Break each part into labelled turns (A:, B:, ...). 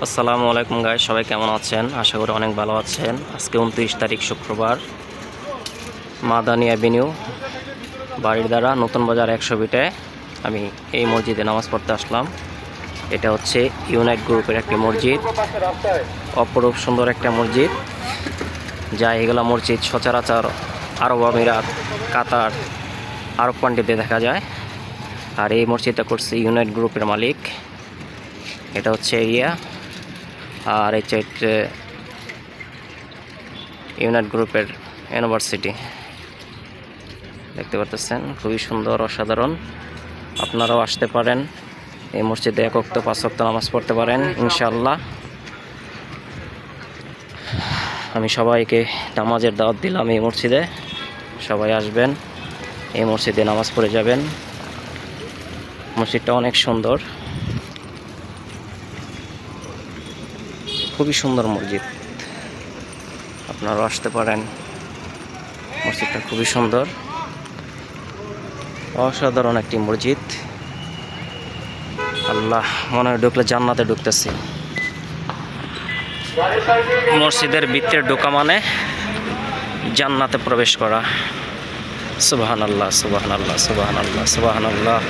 A: আসসালামু আলাইকুম গাইস, সবাই কেমন আছেন? আশা করি অনেক ভালো আছেন। আজকে 29 তারিখ শুক্রবার, মাদানী অ্যাভিনিউ বাড়ির দ্বারা নতুন বাজার 100 ফিটে আমি এই মসজিদে নামাজ পড়তে আসলাম। এটা হচ্ছে ইউনাইট গ্রুপের একটি মসজিদ, অপরূপ সুন্দর একটা মসজিদ। যা এগুলা মসজিদ সচরাচর আরব আমিরাত, কাতার, আরব কান্ট্রিতে দেখা যায়। আর এই মসজিদটা করছে ইউনাইট গ্রুপের মালিক। এটা হচ্ছে এরিয়া, আর এই হচ্ছে ইউনাইট গ্রুপের ইউনিভার্সিটি। দেখতে পাচ্ছেন, খুবই সুন্দর, অসাধারণ। আপনারাও আসতে পারেন এই মসজিদে, 1 ওয়াক্ত 5 ওয়াক্ত নামাজ পড়তে পারেন ইনশাআল্লাহ। আমি সবাইকে নামাজের দাওয়াত দিলাম এই মসজিদে। সবাই আসবেন, এই মসজিদে নামাজ পড়ে যাবেন। মসজিদটা অনেক সুন্দর, খুবই সুন্দর মসজিদ। আপনারাও আসতে পারেন, মসজিদটা খুবই সুন্দর, অসাধারণ একটি মসজিদ। আল্লাহ, মনে হয় ঢুকলে জান্নাতে ঢুকতেছি। মসজিদের ভিতরে ঢোকা মানে জান্নাতে প্রবেশ করা। সুবহানাল্লাহ, সুবহানাল্লাহ, সুবহানাল্লাহ, সুবহানাল্লাহ।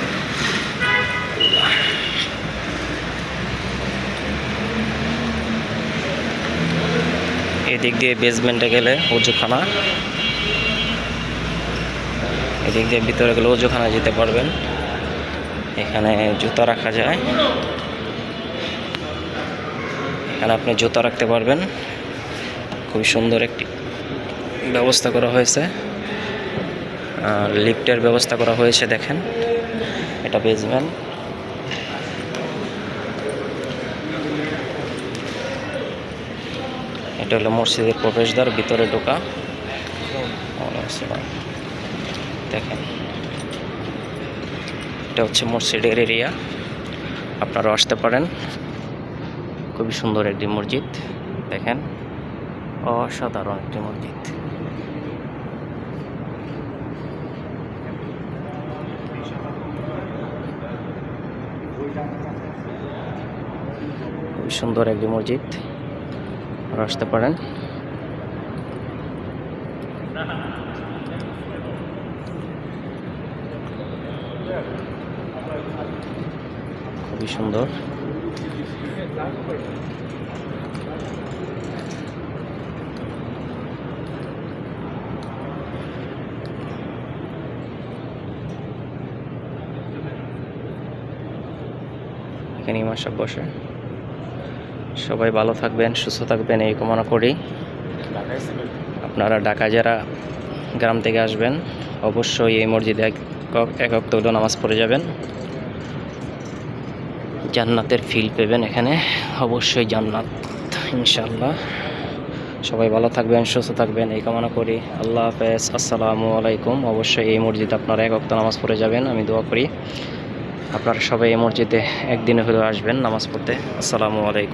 A: এদিক দিয়ে বেসমেন্টে গেলে ওযুখানা, এদিক দিয়ে ভিতরে গেলে ওযুখানা যেতে পারবেন। এখানে জুতা রাখা যায়, এখানে আপনি জুতা রাখতে পারবেন। খুবই সুন্দর একটি ব্যবস্থা করা হয়েছে, লিফটের ব্যবস্থা করা হয়েছে। দেখেন, এটা বেসমেন্ট। এটা হলো মসজিদের প্রবেশদ্বার, ভিতরে ঢোকা। দেখেন, এটা হচ্ছে মসজিদের এরিয়া। আপনারা আসতে পারেন, খুবই সুন্দর একটি মসজিদ। দেখেন, অসাধারণ একটি মসজিদ। খুবই সুন্দর একটি মসজিদ, আপনারা আসতে পারেন। খুবই সুন্দর। এখানে ইমাম সাহেব বসে। সবাই ভালো থাকবেন, সুস্থ থাকবেন এই কামনা করি। আপনারা ঢাকা যারা গ্রাম থেকে আসবেন, অবশ্যই এই মসজিদে 1 ওয়াক্ত নামাজ পড়ে যাবেন। জান্নাতের ফিল পেবেন এখানে, অবশ্যই জান্নাত ইনশাআল্লাহ। সবাই ভালো থাকবেন, সুস্থ থাকবেন এই কামনা করি। আল্লাহ হাফেজ, আসসালামু আলাইকুম। অবশ্যই এই মসজিদে আপনারা 1 ওয়াক্ত নামাজ পড়ে যাবেন, আমি দোয়া করি। আপনারা সবাই এই মসজিদে একদিনে হলেও আসবেন নামাজ পড়তে। আসসালামু আলাইকুম।